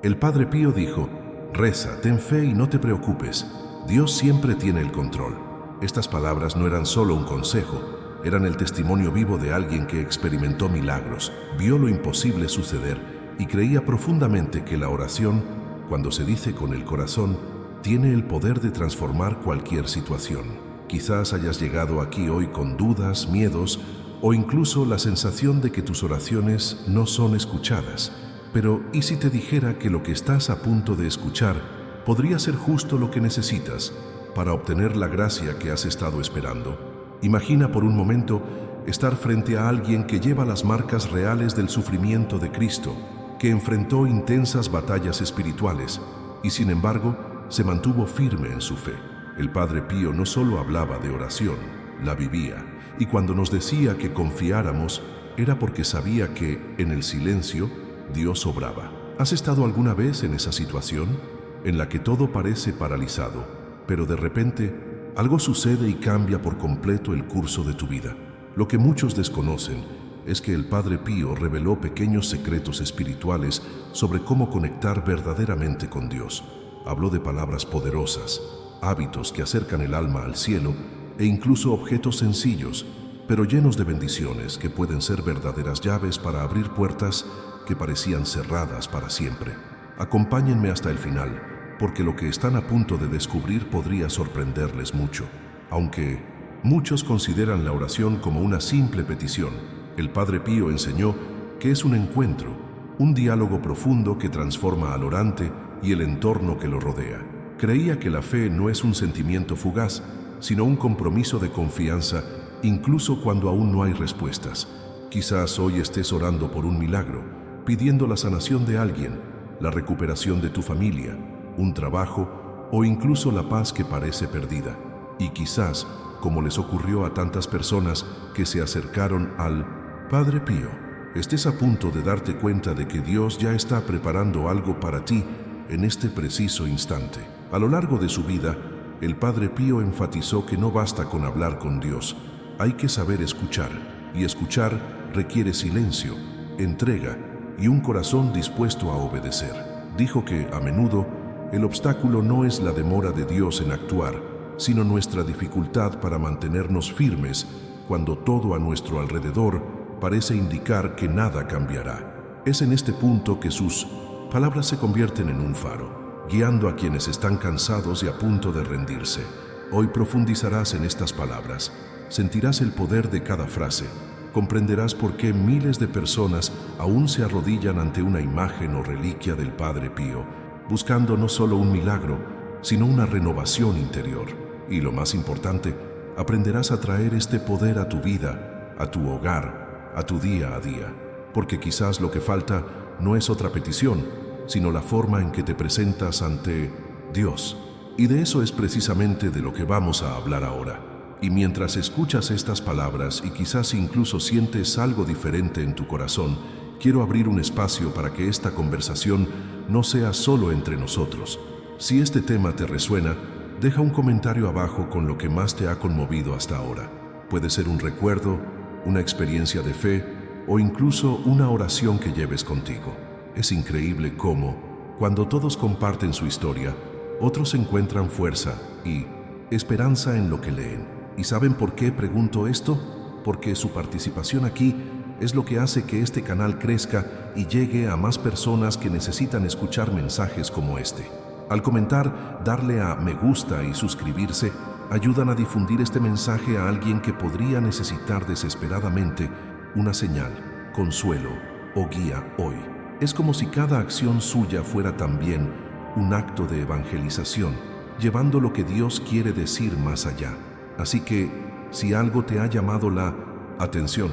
El Padre Pío dijo: reza, ten fe y no te preocupes. Dios siempre tiene el control. Estas palabras no eran solo un consejo, eran el testimonio vivo de alguien que experimentó milagros, vio lo imposible suceder y creía profundamente que la oración, cuando se dice con el corazón, tiene el poder de transformar cualquier situación. Quizás hayas llegado aquí hoy con dudas, miedos o incluso la sensación de que tus oraciones no son escuchadas. Pero, ¿y si te dijera que lo que estás a punto de escuchar podría ser justo lo que necesitas para obtener la gracia que has estado esperando? Imagina por un momento estar frente a alguien que lleva las marcas reales del sufrimiento de Cristo, que enfrentó intensas batallas espirituales y sin embargo se mantuvo firme en su fe. El Padre Pío no solo hablaba de oración, la vivía, y cuando nos decía que confiáramos era porque sabía que, en el silencio, Dios obraba. ¿Has estado alguna vez en esa situación en la que todo parece paralizado, pero de repente algo sucede y cambia por completo el curso de tu vida? Lo que muchos desconocen es que el Padre Pío reveló pequeños secretos espirituales sobre cómo conectar verdaderamente con Dios. Habló de palabras poderosas, hábitos que acercan el alma al cielo e incluso objetos sencillos, pero llenos de bendiciones que pueden ser verdaderas llaves para abrir puertas que parecían cerradas para siempre. Acompáñenme hasta el final, porque lo que están a punto de descubrir podría sorprenderles mucho. Aunque muchos consideran la oración como una simple petición, el Padre Pío enseñó que es un encuentro, un diálogo profundo que transforma al orante y el entorno que lo rodea. Creía que la fe no es un sentimiento fugaz, sino un compromiso de confianza, incluso cuando aún no hay respuestas. Quizás hoy estés orando por un milagro, pidiendo la sanación de alguien, la recuperación de tu familia, un trabajo o incluso la paz que parece perdida. Y quizás, como les ocurrió a tantas personas que se acercaron al Padre Pío, estés a punto de darte cuenta de que Dios ya está preparando algo para ti en este preciso instante. A lo largo de su vida, el Padre Pío enfatizó que no basta con hablar con Dios, hay que saber escuchar, y escuchar requiere silencio, entrega y un corazón dispuesto a obedecer. Dijo que, a menudo, el obstáculo no es la demora de Dios en actuar, sino nuestra dificultad para mantenernos firmes cuando todo a nuestro alrededor parece indicar que nada cambiará. Es en este punto que sus palabras se convierten en un faro, guiando a quienes están cansados y a punto de rendirse. Hoy profundizarás en estas palabras, sentirás el poder de cada frase, comprenderás por qué miles de personas aún se arrodillan ante una imagen o reliquia del Padre Pío, buscando no solo un milagro, sino una renovación interior. Y lo más importante, aprenderás a traer este poder a tu vida, a tu hogar, a tu día a día, porque quizás lo que falta no es otra petición, sino la forma en que te presentas ante Dios. Y de eso es precisamente de lo que vamos a hablar ahora. Y mientras escuchas estas palabras y quizás incluso sientes algo diferente en tu corazón, quiero abrir un espacio para que esta conversación no sea solo entre nosotros. Si este tema te resuena, deja un comentario abajo con lo que más te ha conmovido hasta ahora. Puede ser un recuerdo, una experiencia de fe o incluso una oración que lleves contigo. Es increíble cómo, cuando todos comparten su historia, otros encuentran fuerza y esperanza en lo que leen. ¿Y saben por qué pregunto esto? Porque su participación aquí es lo que hace que este canal crezca y llegue a más personas que necesitan escuchar mensajes como este. Al comentar, darle a me gusta y suscribirse, ayudan a difundir este mensaje a alguien que podría necesitar desesperadamente una señal, consuelo o guía hoy. Es como si cada acción suya fuera también un acto de evangelización, llevando lo que Dios quiere decir más allá. Así que, si algo te ha llamado la atención,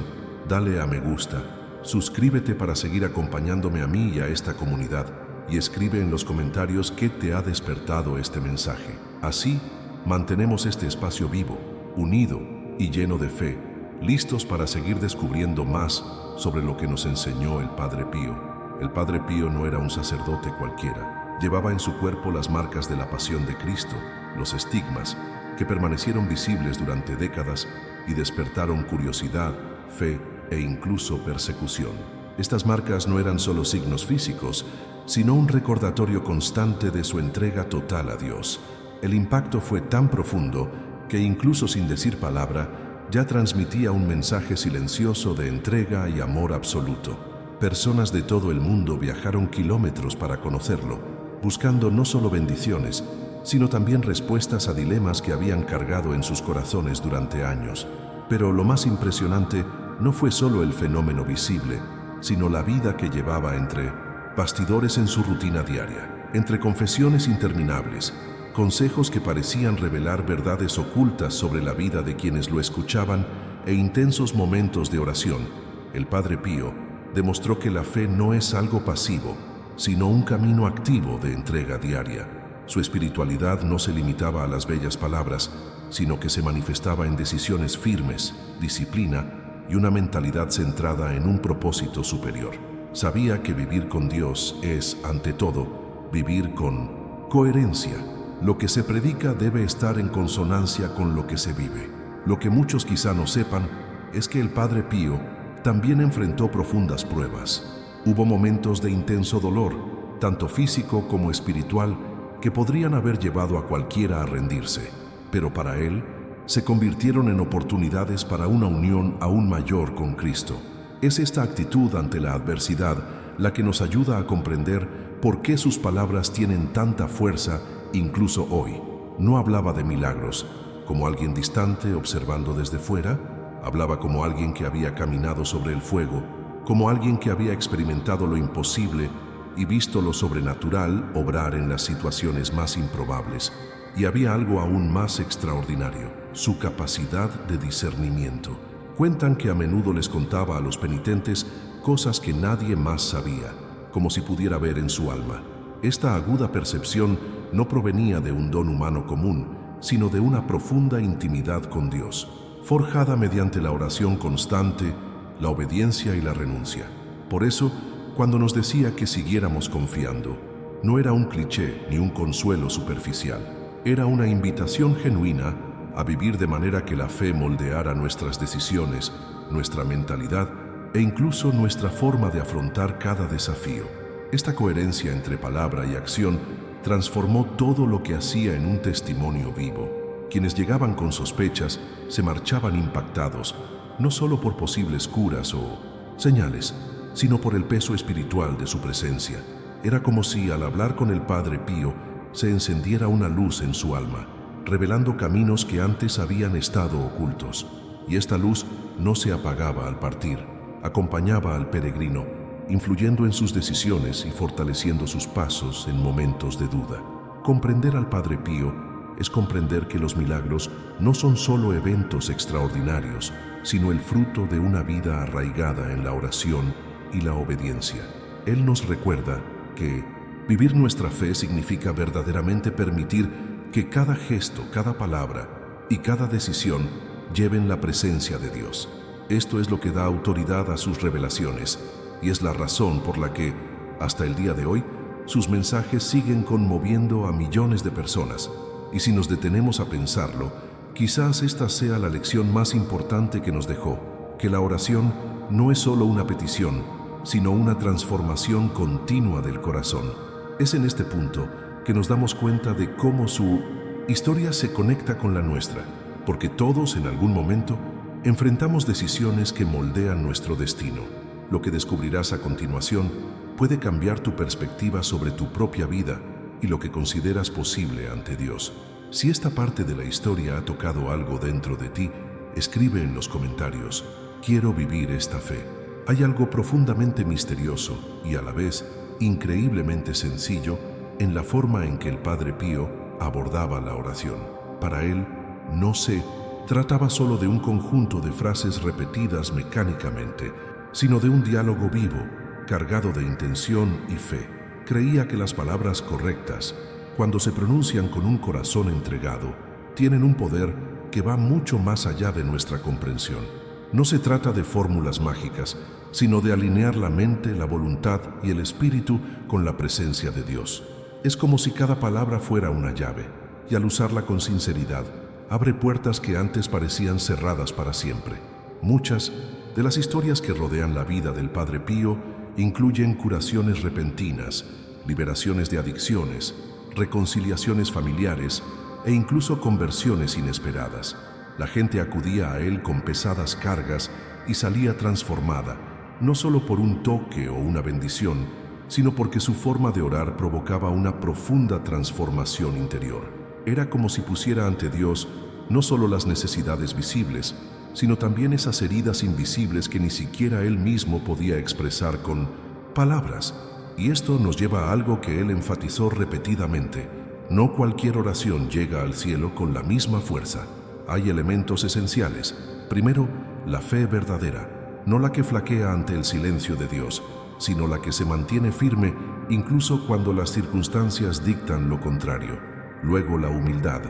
dale a me gusta, suscríbete para seguir acompañándome a mí y a esta comunidad, y escribe en los comentarios qué te ha despertado este mensaje. Así, mantenemos este espacio vivo, unido y lleno de fe, listos para seguir descubriendo más sobre lo que nos enseñó el Padre Pío. El Padre Pío no era un sacerdote cualquiera. Llevaba en su cuerpo las marcas de la pasión de Cristo, los estigmas, que permanecieron visibles durante décadas y despertaron curiosidad, fe e incluso persecución. Estas marcas no eran solo signos físicos, sino un recordatorio constante de su entrega total a Dios. El impacto fue tan profundo que incluso sin decir palabra, ya transmitía un mensaje silencioso de entrega y amor absoluto. Personas de todo el mundo viajaron kilómetros para conocerlo, buscando no solo bendiciones, sino también respuestas a dilemas que habían cargado en sus corazones durante años. Pero lo más impresionante no fue solo el fenómeno visible, sino la vida que llevaba entre bastidores en su rutina diaria, entre confesiones interminables, consejos que parecían revelar verdades ocultas sobre la vida de quienes lo escuchaban e intensos momentos de oración. El Padre Pío demostró que la fe no es algo pasivo, sino un camino activo de entrega diaria. Su espiritualidad no se limitaba a las bellas palabras, sino que se manifestaba en decisiones firmes, disciplina y una mentalidad centrada en un propósito superior. Sabía que vivir con Dios es, ante todo, vivir con coherencia. Lo que se predica debe estar en consonancia con lo que se vive. Lo que muchos quizá no sepan es que el Padre Pío también enfrentó profundas pruebas. Hubo momentos de intenso dolor, tanto físico como espiritual, que podrían haber llevado a cualquiera a rendirse, pero para él se convirtieron en oportunidades para una unión aún mayor con Cristo. Es esta actitud ante la adversidad la que nos ayuda a comprender por qué sus palabras tienen tanta fuerza incluso hoy. No hablaba de milagros, como alguien distante observando desde fuera, hablaba como alguien que había caminado sobre el fuego, como alguien que había experimentado lo imposible y visto lo sobrenatural obrar en las situaciones más improbables. Y había algo aún más extraordinario, su capacidad de discernimiento. Cuentan que a menudo les contaba a los penitentes cosas que nadie más sabía, como si pudiera ver en su alma. Esta aguda percepción no provenía de un don humano común, sino de una profunda intimidad con Dios, forjada mediante la oración constante, la obediencia y la renuncia. Por eso, cuando nos decía que siguiéramos confiando, no era un cliché ni un consuelo superficial. Era una invitación genuina a vivir de manera que la fe moldeara nuestras decisiones, nuestra mentalidad e incluso nuestra forma de afrontar cada desafío. Esta coherencia entre palabra y acción transformó todo lo que hacía en un testimonio vivo. Quienes llegaban con sospechas se marchaban impactados, no solo por posibles curas o señales, sino por el peso espiritual de su presencia. Era como si al hablar con el Padre Pío se encendiera una luz en su alma, revelando caminos que antes habían estado ocultos. Y esta luz no se apagaba al partir, acompañaba al peregrino, influyendo en sus decisiones y fortaleciendo sus pasos en momentos de duda. Comprender al Padre Pío es comprender que los milagros no son solo eventos extraordinarios, sino el fruto de una vida arraigada en la oración y la obediencia. Él nos recuerda que vivir nuestra fe significa verdaderamente permitir que cada gesto, cada palabra y cada decisión lleven la presencia de Dios. Esto es lo que da autoridad a sus revelaciones y es la razón por la que, hasta el día de hoy, sus mensajes siguen conmoviendo a millones de personas. Y si nos detenemos a pensarlo, quizás esta sea la lección más importante que nos dejó, que la oración no es solo una petición, sino una transformación continua del corazón. Es en este punto que nos damos cuenta de cómo su historia se conecta con la nuestra, porque todos en algún momento enfrentamos decisiones que moldean nuestro destino. Lo que descubrirás a continuación puede cambiar tu perspectiva sobre tu propia vida y lo que consideras posible ante Dios. Si esta parte de la historia ha tocado algo dentro de ti, escribe en los comentarios: quiero vivir esta fe. Hay algo profundamente misterioso y a la vez increíblemente sencillo en la forma en que el Padre Pío abordaba la oración. Para él, no se trataba solo de un conjunto de frases repetidas mecánicamente, sino de un diálogo vivo, cargado de intención y fe. Creía que las palabras correctas, cuando se pronuncian con un corazón entregado, tienen un poder que va mucho más allá de nuestra comprensión. No se trata de fórmulas mágicas, sino de alinear la mente, la voluntad y el espíritu con la presencia de Dios. Es como si cada palabra fuera una llave, y al usarla con sinceridad, abre puertas que antes parecían cerradas para siempre. Muchas de las historias que rodean la vida del Padre Pío incluyen curaciones repentinas, liberaciones de adicciones, reconciliaciones familiares e incluso conversiones inesperadas. La gente acudía a él con pesadas cargas y salía transformada, no solo por un toque o una bendición, sino porque su forma de orar provocaba una profunda transformación interior. Era como si pusiera ante Dios no solo las necesidades visibles, sino también esas heridas invisibles que ni siquiera él mismo podía expresar con palabras. Y esto nos lleva a algo que él enfatizó repetidamente: no cualquier oración llega al cielo con la misma fuerza. Hay elementos esenciales. Primero, la fe verdadera, no la que flaquea ante el silencio de Dios, sino la que se mantiene firme incluso cuando las circunstancias dictan lo contrario. Luego, la humildad,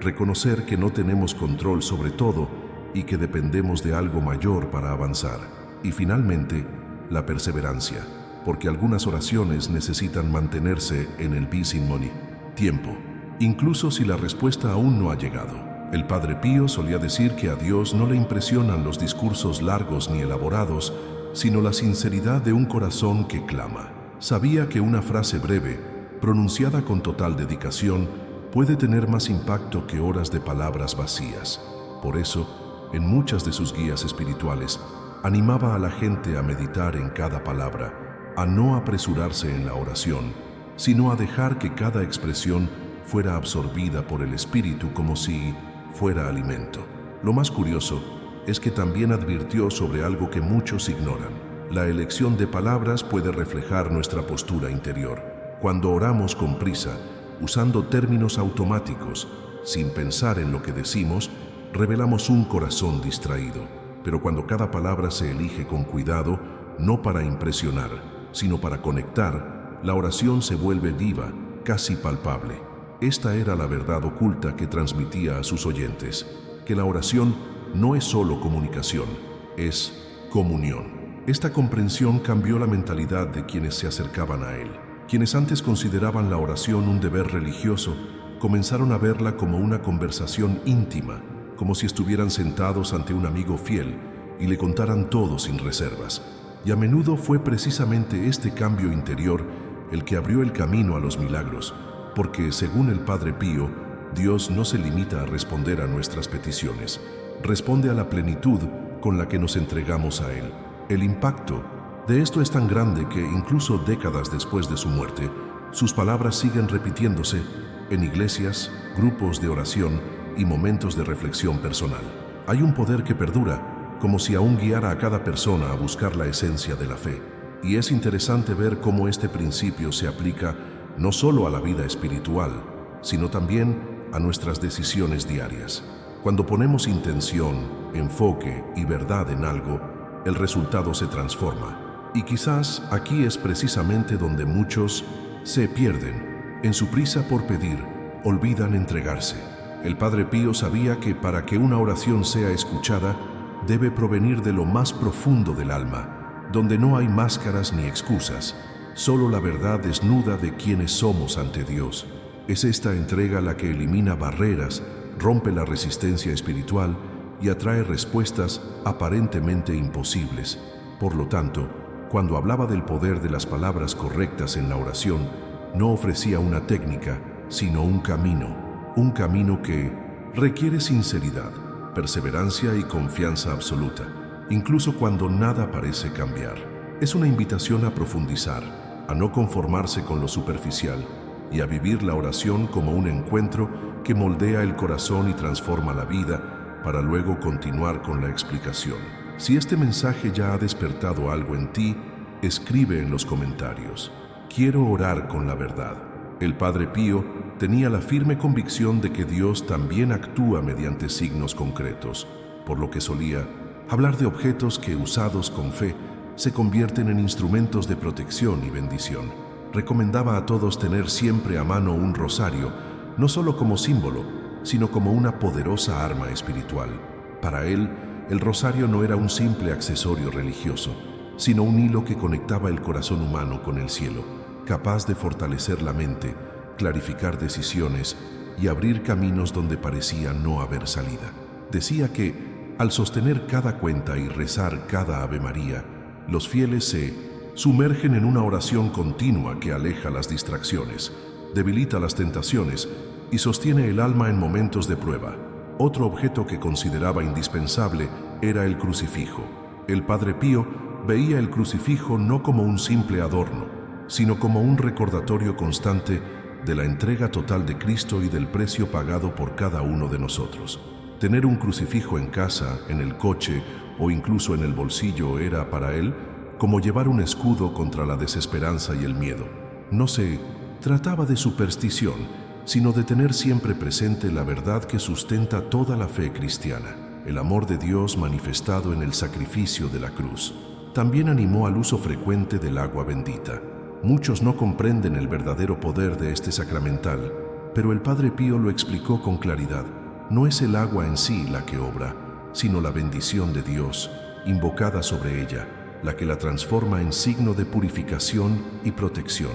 reconocer que no tenemos control sobre todo y que dependemos de algo mayor para avanzar. Y finalmente, la perseverancia, porque algunas oraciones necesitan mantenerse en el bis in moni, tiempo, incluso si la respuesta aún no ha llegado. El Padre Pío solía decir que a Dios no le impresionan los discursos largos ni elaborados, sino la sinceridad de un corazón que clama. Sabía que una frase breve, pronunciada con total dedicación, puede tener más impacto que horas de palabras vacías. Por eso, en muchas de sus guías espirituales, animaba a la gente a meditar en cada palabra, a no apresurarse en la oración, sino a dejar que cada expresión fuera absorbida por el Espíritu como si fuera alimento. Lo más curioso es que también advirtió sobre algo que muchos ignoran. La elección de palabras puede reflejar nuestra postura interior. Cuando oramos con prisa, usando términos automáticos, sin pensar en lo que decimos, revelamos un corazón distraído. Pero cuando cada palabra se elige con cuidado, no para impresionar, sino para conectar, la oración se vuelve viva, casi palpable. Esta era la verdad oculta que transmitía a sus oyentes, que la oración no es solo comunicación, es comunión. Esta comprensión cambió la mentalidad de quienes se acercaban a él. Quienes antes consideraban la oración un deber religioso, comenzaron a verla como una conversación íntima, como si estuvieran sentados ante un amigo fiel y le contaran todo sin reservas. Y a menudo fue precisamente este cambio interior el que abrió el camino a los milagros, porque, según el Padre Pío, Dios no se limita a responder a nuestras peticiones, responde a la plenitud con la que nos entregamos a Él. El impacto de esto es tan grande que, incluso décadas después de su muerte, sus palabras siguen repitiéndose en iglesias, grupos de oración y momentos de reflexión personal. Hay un poder que perdura, como si aún guiara a cada persona a buscar la esencia de la fe. Y es interesante ver cómo este principio se aplica no solo a la vida espiritual, sino también a nuestras decisiones diarias. Cuando ponemos intención, enfoque y verdad en algo, el resultado se transforma. Y quizás aquí es precisamente donde muchos se pierden. En su prisa por pedir, olvidan entregarse. El Padre Pío sabía que para que una oración sea escuchada, debe provenir de lo más profundo del alma, donde no hay máscaras ni excusas, solo la verdad desnuda de quienes somos ante Dios. Es esta entrega la que elimina barreras, rompe la resistencia espiritual y atrae respuestas aparentemente imposibles. Por lo tanto, cuando hablaba del poder de las palabras correctas en la oración, no ofrecía una técnica, sino un camino que requiere sinceridad, perseverancia y confianza absoluta, incluso cuando nada parece cambiar. Es una invitación a profundizar, a no conformarse con lo superficial y a vivir la oración como un encuentro que moldea el corazón y transforma la vida para luego continuar con la explicación. Si este mensaje ya ha despertado algo en ti, escribe en los comentarios: quiero orar con la verdad. El Padre Pío tenía la firme convicción de que Dios también actúa mediante signos concretos, por lo que solía hablar de objetos que, usados con fe, se convierten en instrumentos de protección y bendición. Recomendaba a todos tener siempre a mano un rosario, no solo como símbolo, sino como una poderosa arma espiritual. Para él, el rosario no era un simple accesorio religioso, sino un hilo que conectaba el corazón humano con el cielo, capaz de fortalecer la mente, clarificar decisiones y abrir caminos donde parecía no haber salida. Decía que, al sostener cada cuenta y rezar cada Ave María, los fieles se sumergen en una oración continua que aleja las distracciones, debilita las tentaciones y sostiene el alma en momentos de prueba. Otro objeto que consideraba indispensable era el crucifijo. El Padre Pío veía el crucifijo no como un simple adorno, sino como un recordatorio constante de la entrega total de Cristo y del precio pagado por cada uno de nosotros. Tener un crucifijo en casa, en el coche o incluso en el bolsillo era para él como llevar un escudo contra la desesperanza y el miedo. No se trataba de superstición, sino de tener siempre presente la verdad que sustenta toda la fe cristiana, el amor de Dios manifestado en el sacrificio de la cruz. También animó al uso frecuente del agua bendita. Muchos no comprenden el verdadero poder de este sacramental, pero el Padre Pío lo explicó con claridad. No es el agua en sí la que obra, sino la bendición de Dios, invocada sobre ella, la que la transforma en signo de purificación y protección.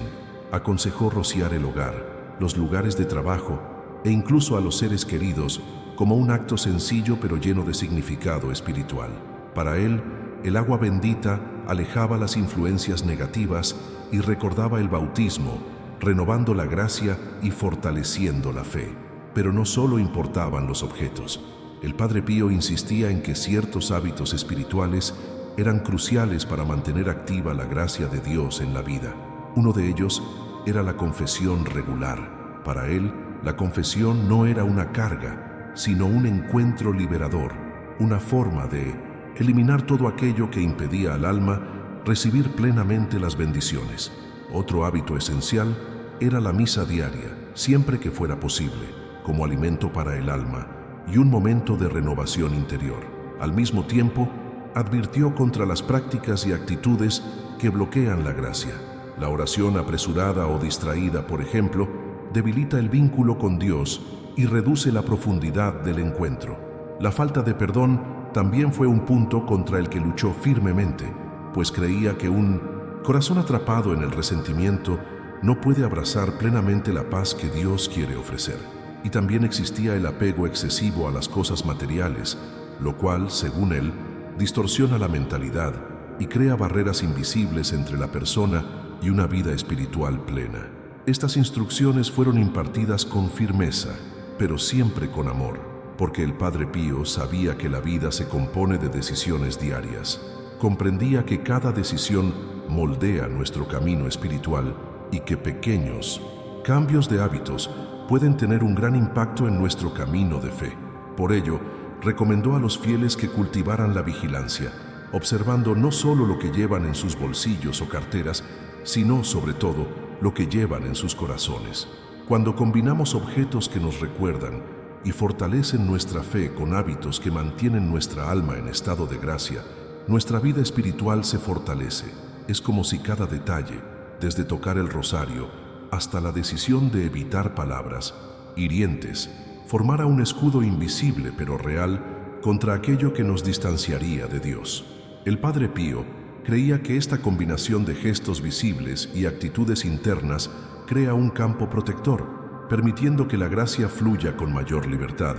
Aconsejó rociar el hogar, los lugares de trabajo e incluso a los seres queridos como un acto sencillo pero lleno de significado espiritual. Para él, el agua bendita alejaba las influencias negativas y recordaba el bautismo, renovando la gracia y fortaleciendo la fe. Pero no solo importaban los objetos. El Padre Pío insistía en que ciertos hábitos espirituales eran cruciales para mantener activa la gracia de Dios en la vida. Uno de ellos era la confesión regular. Para él, la confesión no era una carga, sino un encuentro liberador, una forma de eliminar todo aquello que impedía al alma recibir plenamente las bendiciones. Otro hábito esencial era la misa diaria, siempre que fuera posible, como alimento para el alma y un momento de renovación interior. Al mismo tiempo, advirtió contra las prácticas y actitudes que bloquean la gracia. La oración apresurada o distraída, por ejemplo, debilita el vínculo con Dios y reduce la profundidad del encuentro. La falta de perdón también fue un punto contra el que luchó firmemente, pues creía que un corazón atrapado en el resentimiento no puede abrazar plenamente la paz que Dios quiere ofrecer. Y también existía el apego excesivo a las cosas materiales, lo cual, según él, distorsiona la mentalidad y crea barreras invisibles entre la persona y una vida espiritual plena. Estas instrucciones fueron impartidas con firmeza, pero siempre con amor, porque el Padre Pío sabía que la vida se compone de decisiones diarias. Comprendía que cada decisión moldea nuestro camino espiritual y que pequeños cambios de hábitos pueden tener un gran impacto en nuestro camino de fe. Por ello, recomendó a los fieles que cultivaran la vigilancia, observando no solo lo que llevan en sus bolsillos o carteras, sino, sobre todo, lo que llevan en sus corazones. Cuando combinamos objetos que nos recuerdan y fortalecen nuestra fe con hábitos que mantienen nuestra alma en estado de gracia, nuestra vida espiritual se fortalece. Es como si cada detalle, desde tocar el rosario hasta la decisión de evitar palabras hirientes, formara un escudo invisible pero real contra aquello que nos distanciaría de Dios. El Padre Pío creía que esta combinación de gestos visibles y actitudes internas crea un campo protector, permitiendo que la gracia fluya con mayor libertad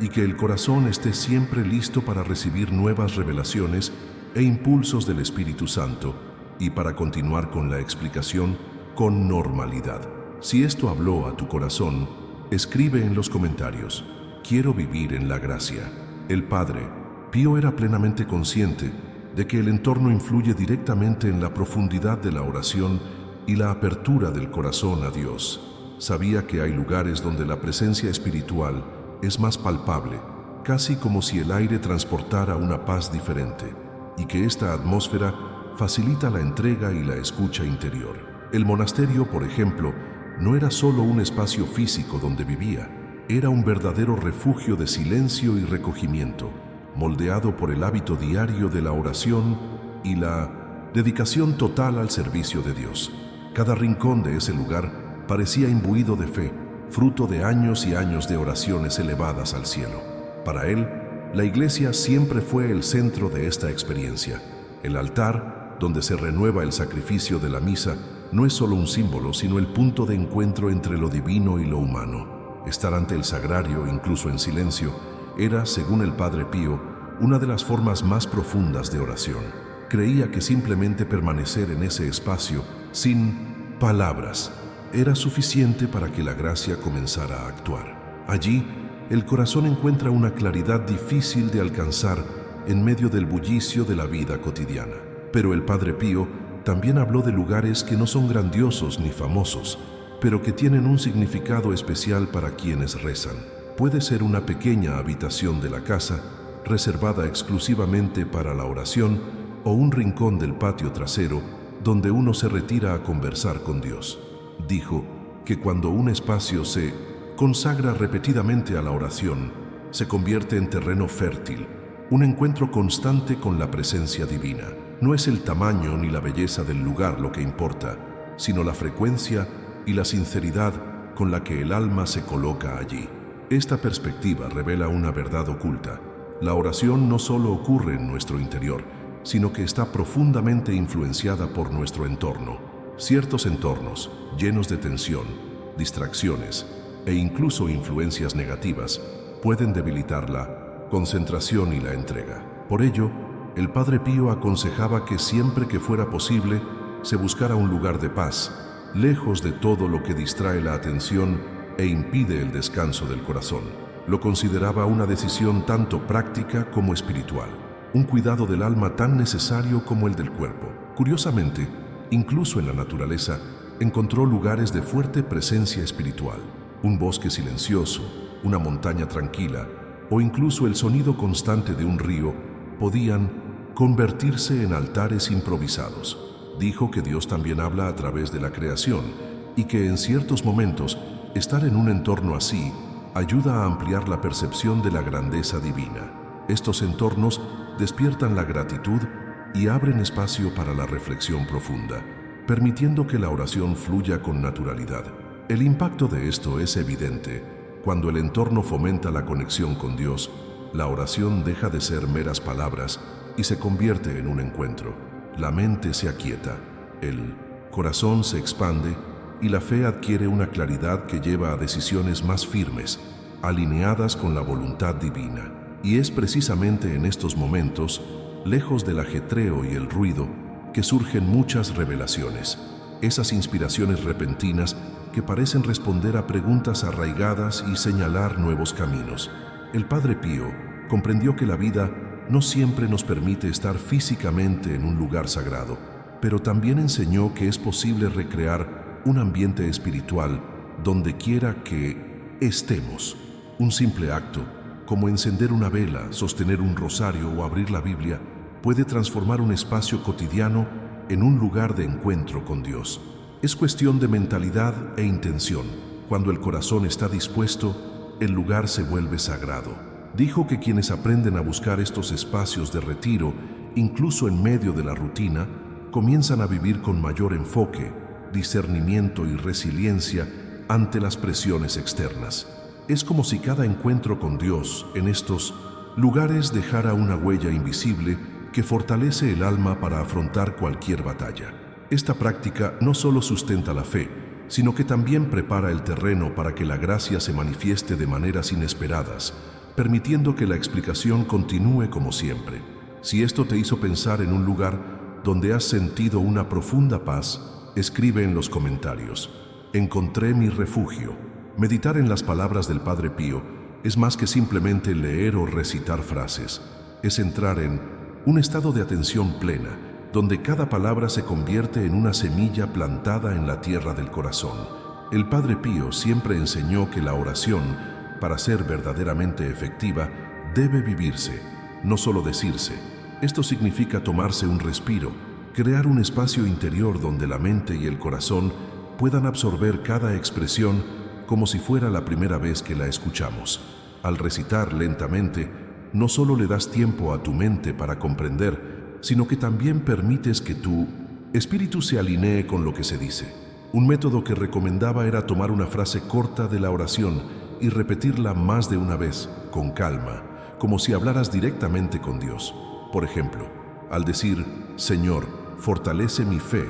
y que el corazón esté siempre listo para recibir nuevas revelaciones e impulsos del Espíritu Santo y para continuar con la explicación con normalidad. Si esto habló a tu corazón, escribe en los comentarios: quiero vivir en la gracia. El Padre Pío era plenamente consciente de que el entorno influye directamente en la profundidad de la oración y la apertura del corazón a Dios. Sabía que hay lugares donde la presencia espiritual es más palpable, casi como si el aire transportara una paz diferente, y que esta atmósfera facilita la entrega y la escucha interior. El monasterio, por ejemplo, no era solo un espacio físico donde vivía, era un verdadero refugio de silencio y recogimiento, moldeado por el hábito diario de la oración y la dedicación total al servicio de Dios. Cada rincón de ese lugar parecía imbuido de fe, fruto de años y años de oraciones elevadas al cielo. Para él, la iglesia siempre fue el centro de esta experiencia. El altar, donde se renueva el sacrificio de la misa, no es solo un símbolo, sino el punto de encuentro entre lo divino y lo humano. Estar ante el sagrario, incluso en silencio, era, según el Padre Pío, una de las formas más profundas de oración. Creía que simplemente permanecer en ese espacio, sin palabras, era suficiente para que la gracia comenzara a actuar. Allí, el corazón encuentra una claridad difícil de alcanzar en medio del bullicio de la vida cotidiana. Pero el Padre Pío también habló de lugares que no son grandiosos ni famosos, pero que tienen un significado especial para quienes rezan. Puede ser una pequeña habitación de la casa, reservada exclusivamente para la oración, o un rincón del patio trasero, donde uno se retira a conversar con Dios. Dijo que cuando un espacio se consagra repetidamente a la oración, se convierte en terreno fértil, un encuentro constante con la presencia divina. No es el tamaño ni la belleza del lugar lo que importa, sino la frecuencia y la sinceridad con la que el alma se coloca allí. Esta perspectiva revela una verdad oculta. La oración no solo ocurre en nuestro interior, sino que está profundamente influenciada por nuestro entorno. Ciertos entornos, llenos de tensión, distracciones e incluso influencias negativas, pueden debilitar la concentración y la entrega. Por ello, el Padre Pío aconsejaba que siempre que fuera posible, se buscara un lugar de paz, lejos de todo lo que distrae la atención e impide el descanso del corazón. Lo consideraba una decisión tanto práctica como espiritual, un cuidado del alma tan necesario como el del cuerpo. Curiosamente, incluso en la naturaleza, encontró lugares de fuerte presencia espiritual. Un bosque silencioso, una montaña tranquila o incluso el sonido constante de un río podían convertirse en altares improvisados. Dijo que Dios también habla a través de la creación y que en ciertos momentos estar en un entorno así ayuda a ampliar la percepción de la grandeza divina. Estos entornos despiertan la gratitud y abren espacio para la reflexión profunda, permitiendo que la oración fluya con naturalidad. El impacto de esto es evidente. Cuando el entorno fomenta la conexión con Dios, la oración deja de ser meras palabras y se convierte en un encuentro. La mente se aquieta, el corazón se expande y la fe adquiere una claridad que lleva a decisiones más firmes, alineadas con la voluntad divina. Y es precisamente en estos momentos, lejos del ajetreo y el ruido, que surgen muchas revelaciones, esas inspiraciones repentinas que parecen responder a preguntas arraigadas y señalar nuevos caminos. El Padre Pío comprendió que la vida no siempre nos permite estar físicamente en un lugar sagrado, pero también enseñó que es posible recrear un ambiente espiritual donde quiera que estemos. Un simple acto, como encender una vela, sostener un rosario o abrir la Biblia, puede transformar un espacio cotidiano en un lugar de encuentro con Dios. Es cuestión de mentalidad e intención. Cuando el corazón está dispuesto, el lugar se vuelve sagrado. Dijo que quienes aprenden a buscar estos espacios de retiro, incluso en medio de la rutina, comienzan a vivir con mayor enfoque, discernimiento y resiliencia ante las presiones externas. Es como si cada encuentro con Dios en estos lugares dejara una huella invisible que fortalece el alma para afrontar cualquier batalla. Esta práctica no solo sustenta la fe, sino que también prepara el terreno para que la gracia se manifieste de maneras inesperadas, permitiendo que la explicación continúe como siempre. Si esto te hizo pensar en un lugar donde has sentido una profunda paz, escribe en los comentarios: encontré mi refugio. Meditar en las palabras del Padre Pío es más que simplemente leer o recitar frases. Es entrar en un estado de atención plena, donde cada palabra se convierte en una semilla plantada en la tierra del corazón. El Padre Pío siempre enseñó que la oración, para ser verdaderamente efectiva, debe vivirse, no solo decirse. Esto significa tomarse un respiro, crear un espacio interior donde la mente y el corazón puedan absorber cada expresión como si fuera la primera vez que la escuchamos. Al recitar lentamente, no solo le das tiempo a tu mente para comprender, sino que también permites que tu espíritu se alinee con lo que se dice. Un método que recomendaba era tomar una frase corta de la oración y repetirla más de una vez, con calma, como si hablaras directamente con Dios. Por ejemplo, al decir: Señor, fortalece mi fe,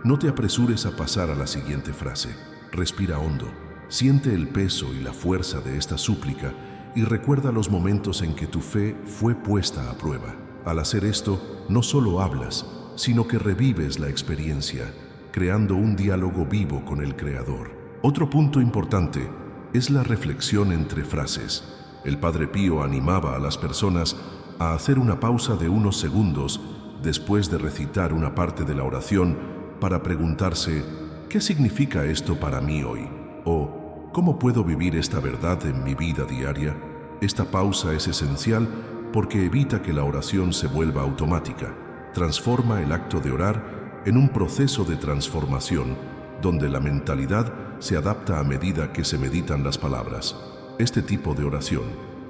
no te apresures a pasar a la siguiente frase. Respira hondo, siente el peso y la fuerza de esta súplica y recuerda los momentos en que tu fe fue puesta a prueba. Al hacer esto, no solo hablas, sino que revives la experiencia, creando un diálogo vivo con el Creador. Otro punto importante es la reflexión entre frases. El Padre Pío animaba a las personas a hacer una pausa de unos segundos después de recitar una parte de la oración para preguntarse, ¿qué significa esto para mí hoy? O, ¿cómo puedo vivir esta verdad en mi vida diaria? Esta pausa es esencial porque evita que la oración se vuelva automática. Transforma el acto de orar en un proceso de transformación donde la mentalidad se adapta a medida que se meditan las palabras. Este tipo de oración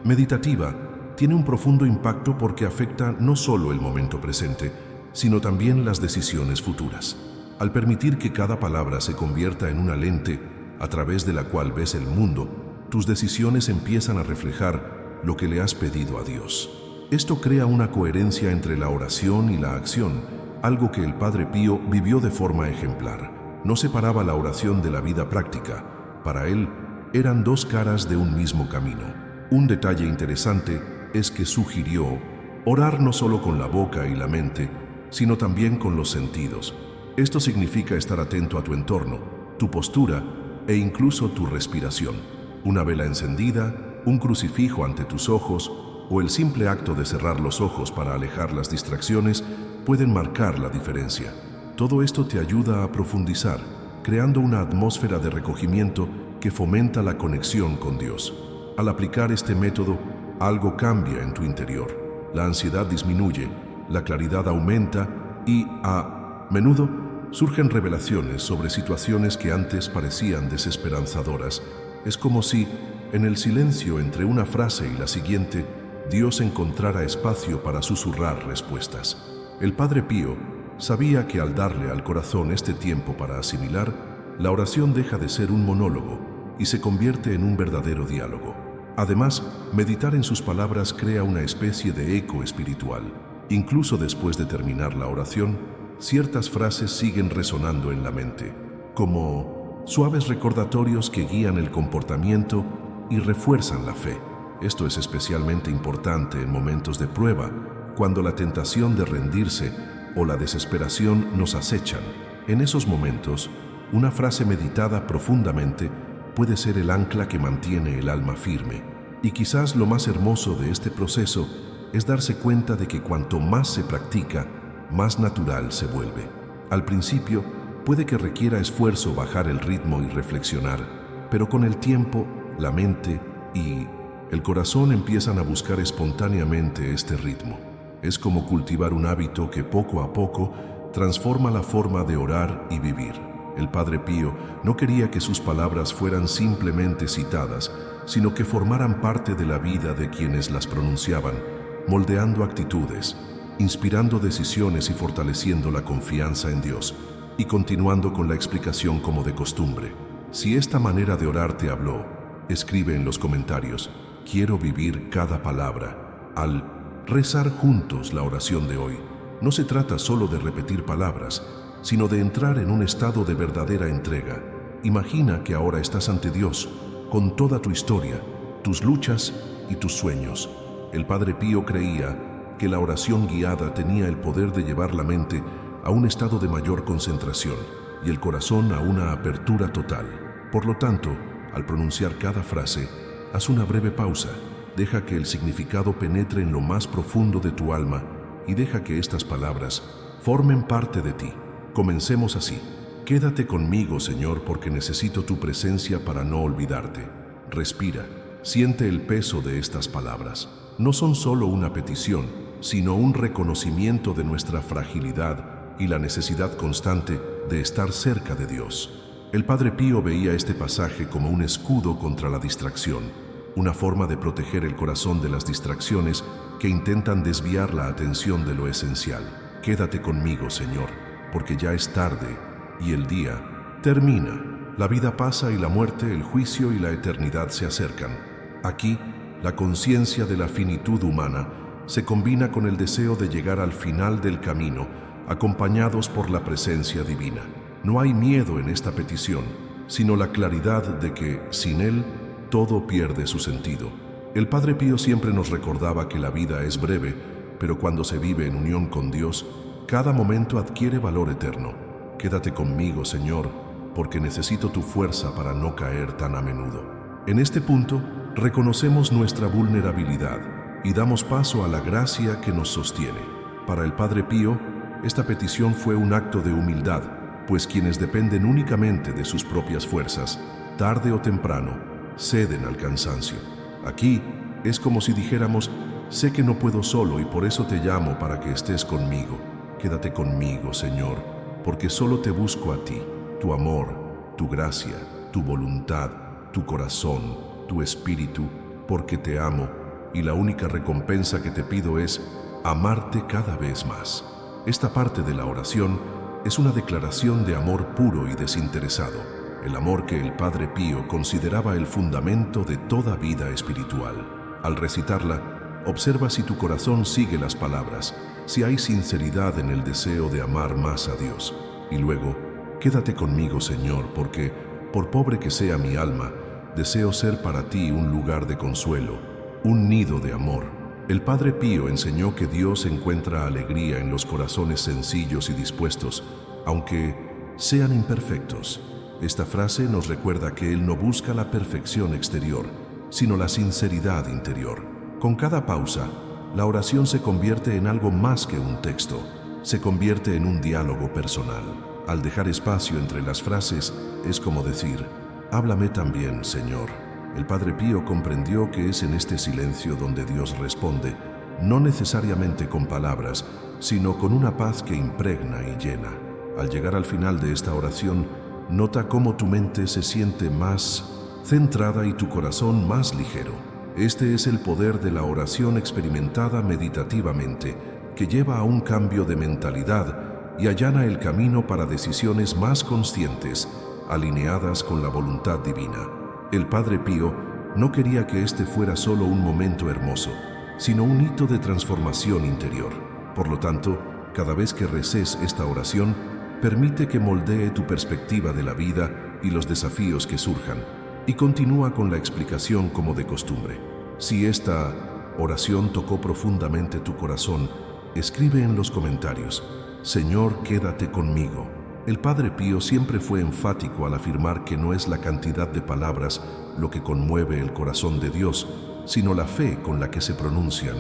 meditativa tiene un profundo impacto porque afecta no solo el momento presente, sino también las decisiones futuras. Al permitir que cada palabra se convierta en una lente a través de la cual ves el mundo, tus decisiones empiezan a reflejar lo que le has pedido a Dios. Esto crea una coherencia entre la oración y la acción, algo que el Padre Pío vivió de forma ejemplar. No separaba la oración de la vida práctica. Para él, eran dos caras de un mismo camino. Un detalle interesante es que sugirió orar no solo con la boca y la mente, sino también con los sentidos. Esto significa estar atento a tu entorno, tu postura e incluso tu respiración. Una vela encendida, un crucifijo ante tus ojos o el simple acto de cerrar los ojos para alejar las distracciones pueden marcar la diferencia. Todo esto te ayuda a profundizar, creando una atmósfera de recogimiento que fomenta la conexión con Dios. Al aplicar este método, algo cambia en tu interior. La ansiedad disminuye, la claridad aumenta y, a menudo, surgen revelaciones sobre situaciones que antes parecían desesperanzadoras. Es como si, en el silencio entre una frase y la siguiente, Dios encontrara espacio para susurrar respuestas. El Padre Pío sabía que al darle al corazón este tiempo para asimilar, la oración deja de ser un monólogo y se convierte en un verdadero diálogo. Además, meditar en sus palabras crea una especie de eco espiritual. Incluso después de terminar la oración, ciertas frases siguen resonando en la mente, como suaves recordatorios que guían el comportamiento y refuerzan la fe. Esto es especialmente importante en momentos de prueba, cuando la tentación de rendirse o la desesperación nos acechan. En esos momentos, una frase meditada profundamente puede ser el ancla que mantiene el alma firme. Y quizás lo más hermoso de este proceso es darse cuenta de que cuanto más se practica, más natural se vuelve. Al principio, puede que requiera esfuerzo bajar el ritmo y reflexionar, pero con el tiempo, la mente y el corazón empiezan a buscar espontáneamente este ritmo. Es como cultivar un hábito que poco a poco transforma la forma de orar y vivir. El Padre Pío no quería que sus palabras fueran simplemente citadas, sino que formaran parte de la vida de quienes las pronunciaban, moldeando actitudes, inspirando decisiones y fortaleciendo la confianza en Dios, y continuando con la explicación como de costumbre. Si esta manera de orar te habló, escribe en los comentarios: quiero vivir cada palabra. Al rezar juntos la oración de hoy, no se trata solo de repetir palabras, sino de entrar en un estado de verdadera entrega. Imagina que ahora estás ante Dios, con toda tu historia, tus luchas y tus sueños. El Padre Pío creía que la oración guiada tenía el poder de llevar la mente a un estado de mayor concentración y el corazón a una apertura total. Por lo tanto, al pronunciar cada frase, haz una breve pausa, deja que el significado penetre en lo más profundo de tu alma y deja que estas palabras formen parte de ti. Comencemos así. Quédate conmigo, Señor, porque necesito tu presencia para no olvidarte. Respira, siente el peso de estas palabras. No son solo una petición, sino un reconocimiento de nuestra fragilidad y la necesidad constante de estar cerca de Dios. El Padre Pío veía este pasaje como un escudo contra la distracción, una forma de proteger el corazón de las distracciones que intentan desviar la atención de lo esencial. Quédate conmigo, Señor, porque ya es tarde y el día termina. La vida pasa y la muerte, el juicio y la eternidad se acercan. Aquí, la conciencia de la finitud humana se combina con el deseo de llegar al final del camino, acompañados por la presencia divina. No hay miedo en esta petición, sino la claridad de que, sin Él, todo pierde su sentido. El Padre Pío siempre nos recordaba que la vida es breve, pero cuando se vive en unión con Dios, cada momento adquiere valor eterno. Quédate conmigo, Señor, porque necesito tu fuerza para no caer tan a menudo. En este punto, reconocemos nuestra vulnerabilidad y damos paso a la gracia que nos sostiene. Para el Padre Pío, esta petición fue un acto de humildad, pues quienes dependen únicamente de sus propias fuerzas, tarde o temprano, ceden al cansancio. Aquí es como si dijéramos: sé que no puedo solo y por eso te llamo para que estés conmigo. Quédate conmigo, Señor, porque solo te busco a ti, tu amor, tu gracia, tu voluntad, tu corazón, tu espíritu, porque te amo y la única recompensa que te pido es amarte cada vez más. Esta parte de la oración es una declaración de amor puro y desinteresado, el amor que el Padre Pío consideraba el fundamento de toda vida espiritual. Al recitarla, observa si tu corazón sigue las palabras, si hay sinceridad en el deseo de amar más a Dios. Y luego, quédate conmigo, Señor, porque, por pobre que sea mi alma, deseo ser para ti un lugar de consuelo, un nido de amor. El Padre Pío enseñó que Dios encuentra alegría en los corazones sencillos y dispuestos, aunque sean imperfectos. Esta frase nos recuerda que Él no busca la perfección exterior, sino la sinceridad interior. Con cada pausa, la oración se convierte en algo más que un texto, se convierte en un diálogo personal. Al dejar espacio entre las frases, es como decir: háblame también, Señor. El Padre Pío comprendió que es en este silencio donde Dios responde, no necesariamente con palabras, sino con una paz que impregna y llena. Al llegar al final de esta oración, nota cómo tu mente se siente más centrada y tu corazón más ligero. Este es el poder de la oración experimentada meditativamente, que lleva a un cambio de mentalidad y allana el camino para decisiones más conscientes, alineadas con la voluntad divina. El Padre Pío no quería que este fuera solo un momento hermoso, sino un hito de transformación interior. Por lo tanto, cada vez que reces esta oración, permite que moldee tu perspectiva de la vida y los desafíos que surjan, y continúa con la explicación como de costumbre. Si esta oración tocó profundamente tu corazón, escribe en los comentarios: Señor, quédate conmigo. El Padre Pío siempre fue enfático al afirmar que no es la cantidad de palabras lo que conmueve el corazón de Dios, sino la fe con la que se pronuncian.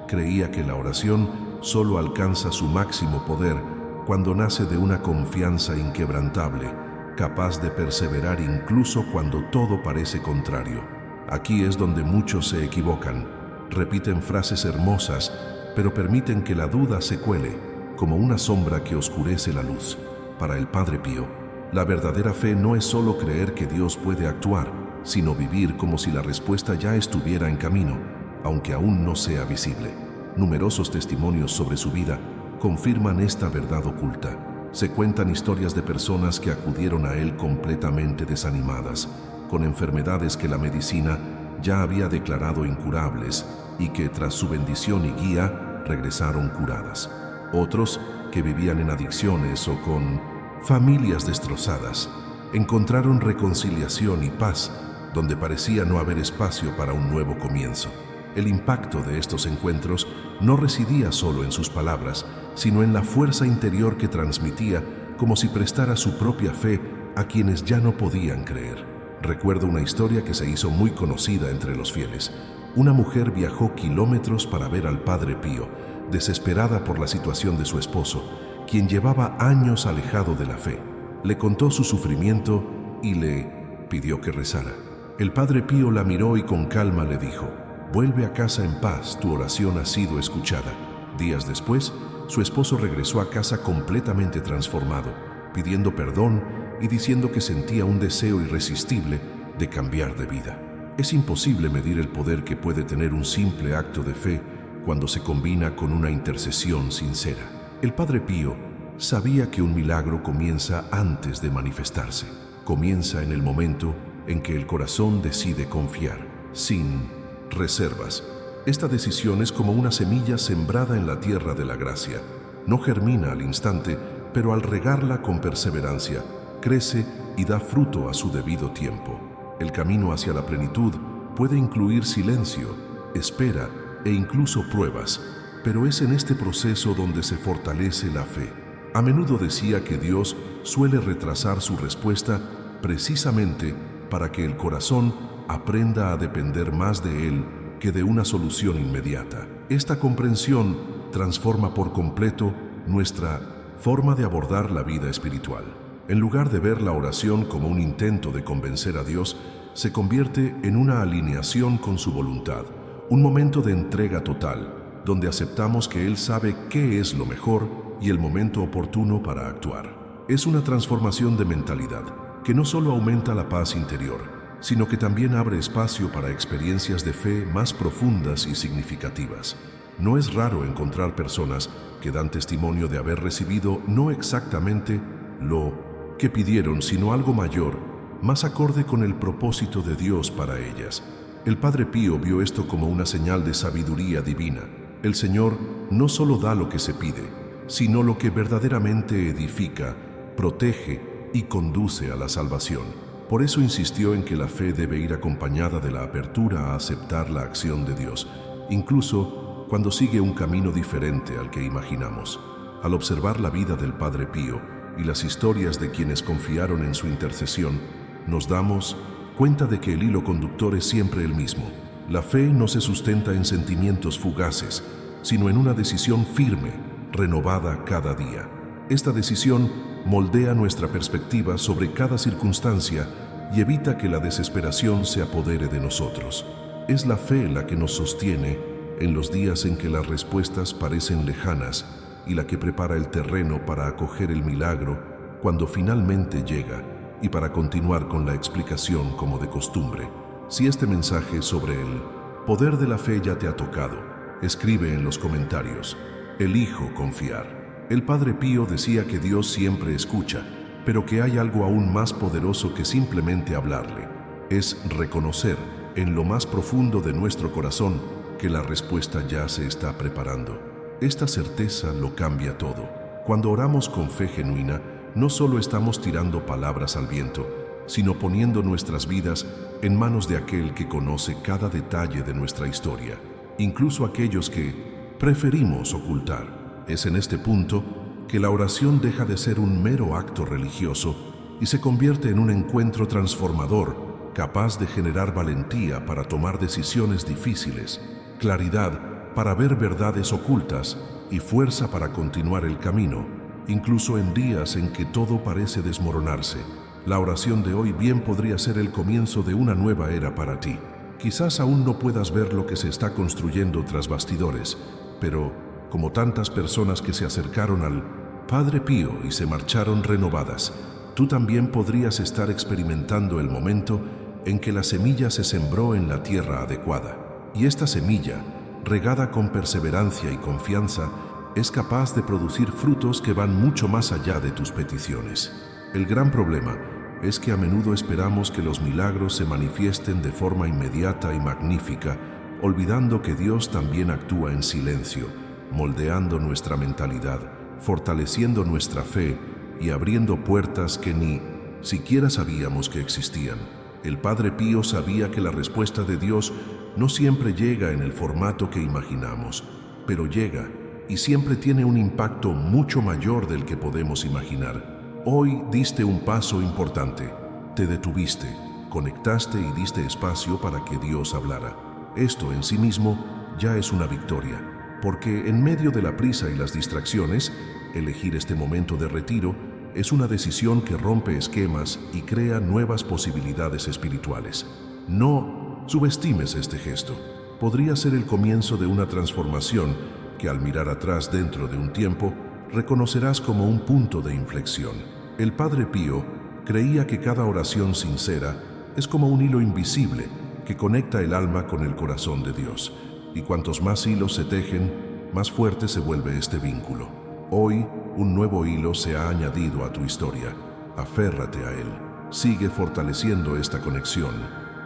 Creía que la oración solo alcanza su máximo poder cuando nace de una confianza inquebrantable, capaz de perseverar incluso cuando todo parece contrario. Aquí es donde muchos se equivocan. Repiten frases hermosas, pero permiten que la duda se cuele, como una sombra que oscurece la luz. Para el Padre Pío, la verdadera fe no es solo creer que Dios puede actuar, sino vivir como si la respuesta ya estuviera en camino, aunque aún no sea visible. Numerosos testimonios sobre su vida confirman esta verdad oculta. Se cuentan historias de personas que acudieron a él completamente desanimadas, con enfermedades que la medicina ya había declarado incurables y que tras su bendición y guía regresaron curadas. Otros, que vivían en adicciones o con familias destrozadas, encontraron reconciliación y paz donde parecía no haber espacio para un nuevo comienzo. El impacto de estos encuentros no residía solo en sus palabras, sino en la fuerza interior que transmitía, como si prestara su propia fe a quienes ya no podían creer. Recuerdo una historia que se hizo muy conocida entre los fieles. Una mujer viajó kilómetros para ver al Padre Pío, desesperada por la situación de su esposo, quien llevaba años alejado de la fe. Le contó su sufrimiento y le pidió que rezara. El Padre Pío la miró y con calma le dijo: vuelve a casa en paz, tu oración ha sido escuchada. Días después, su esposo regresó a casa completamente transformado, pidiendo perdón y diciendo que sentía un deseo irresistible de cambiar de vida. Es imposible medir el poder que puede tener un simple acto de fe cuando se combina con una intercesión sincera. El Padre Pío sabía que un milagro comienza antes de manifestarse. Comienza en el momento en que el corazón decide confiar, sin reservas. Esta decisión es como una semilla sembrada en la tierra de la gracia. No germina al instante, pero al regarla con perseverancia, crece y da fruto a su debido tiempo. El camino hacia la plenitud puede incluir silencio, espera e incluso pruebas, pero es en este proceso donde se fortalece la fe. A menudo decía que Dios suele retrasar su respuesta precisamente para que el corazón aprenda a depender más de Él que de una solución inmediata. Esta comprensión transforma por completo nuestra forma de abordar la vida espiritual. En lugar de ver la oración como un intento de convencer a Dios, se convierte en una alineación con su voluntad, un momento de entrega total, donde aceptamos que Él sabe qué es lo mejor y el momento oportuno para actuar. Es una transformación de mentalidad que no solo aumenta la paz interior, sino que también abre espacio para experiencias de fe más profundas y significativas. No es raro encontrar personas que dan testimonio de haber recibido no exactamente lo que pidieron, sino algo mayor, más acorde con el propósito de Dios para ellas. El Padre Pío vio esto como una señal de sabiduría divina. El Señor no solo da lo que se pide, sino lo que verdaderamente edifica, protege y conduce a la salvación. Por eso insistió en que la fe debe ir acompañada de la apertura a aceptar la acción de Dios, incluso cuando sigue un camino diferente al que imaginamos. Al observar la vida del Padre Pío y las historias de quienes confiaron en su intercesión, nos damos cuenta de que el hilo conductor es siempre el mismo. La fe no se sustenta en sentimientos fugaces, sino en una decisión firme, renovada cada día. Esta decisión moldea nuestra perspectiva sobre cada circunstancia y evita que la desesperación se apodere de nosotros. Es la fe la que nos sostiene en los días en que las respuestas parecen lejanas y la que prepara el terreno para acoger el milagro cuando finalmente llega y para continuar con la explicación como de costumbre. Si este mensaje sobre el poder de la fe ya te ha tocado, escribe en los comentarios: elijo confiar. El Padre Pío decía que Dios siempre escucha, pero que hay algo aún más poderoso que simplemente hablarle. Es reconocer en lo más profundo de nuestro corazón que la respuesta ya se está preparando. Esta certeza lo cambia todo. Cuando oramos con fe genuina, no solo estamos tirando palabras al viento, sino poniendo nuestras vidas en manos de aquel que conoce cada detalle de nuestra historia, incluso aquellos que preferimos ocultar. Es en este punto que la oración deja de ser un mero acto religioso y se convierte en un encuentro transformador, capaz de generar valentía para tomar decisiones difíciles, claridad para ver verdades ocultas y fuerza para continuar el camino, incluso en días en que todo parece desmoronarse. La oración de hoy bien podría ser el comienzo de una nueva era para ti. Quizás aún no puedas ver lo que se está construyendo tras bastidores, pero como tantas personas que se acercaron al Padre Pío y se marcharon renovadas, tú también podrías estar experimentando el momento en que la semilla se sembró en la tierra adecuada. Y esta semilla, regada con perseverancia y confianza, es capaz de producir frutos que van mucho más allá de tus peticiones. El gran problema es que a menudo esperamos que los milagros se manifiesten de forma inmediata y magnífica, olvidando que Dios también actúa en silencio, moldeando nuestra mentalidad, fortaleciendo nuestra fe y abriendo puertas que ni siquiera sabíamos que existían. El Padre Pío sabía que la respuesta de Dios no siempre llega en el formato que imaginamos, pero llega y siempre tiene un impacto mucho mayor del que podemos imaginar. Hoy diste un paso importante, te detuviste, conectaste y diste espacio para que Dios hablara. Esto en sí mismo ya es una victoria, porque en medio de la prisa y las distracciones, elegir este momento de retiro es una decisión que rompe esquemas y crea nuevas posibilidades espirituales. No subestimes este gesto. Podría ser el comienzo de una transformación que al mirar atrás dentro de un tiempo, reconocerás como un punto de inflexión. El Padre Pío creía que cada oración sincera es como un hilo invisible que conecta el alma con el corazón de Dios. Y cuantos más hilos se tejen, más fuerte se vuelve este vínculo. Hoy, un nuevo hilo se ha añadido a tu historia. Aférrate a él. Sigue fortaleciendo esta conexión,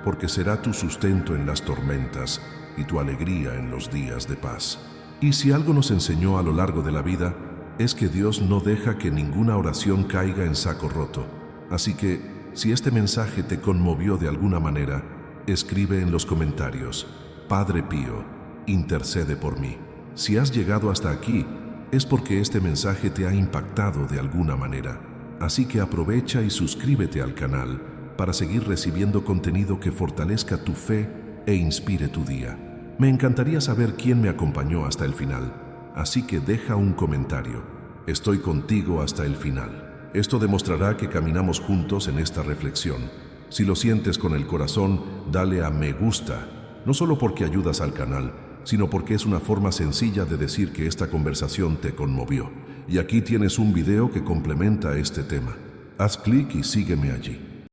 porque será tu sustento en las tormentas y tu alegría en los días de paz. Y si algo nos enseñó a lo largo de la vida, es que Dios no deja que ninguna oración caiga en saco roto. Así que, si este mensaje te conmovió de alguna manera, escribe en los comentarios: Padre Pío, intercede por mí. Si has llegado hasta aquí, es porque este mensaje te ha impactado de alguna manera. Así que aprovecha y suscríbete al canal para seguir recibiendo contenido que fortalezca tu fe e inspire tu día. Me encantaría saber quién me acompañó hasta el final, así que deja un comentario. Estoy contigo hasta el final. Esto demostrará que caminamos juntos en esta reflexión. Si lo sientes con el corazón, dale a me gusta, no solo porque ayudas al canal, sino porque es una forma sencilla de decir que esta conversación te conmovió. Y aquí tienes un video que complementa este tema. Haz clic y sígueme allí.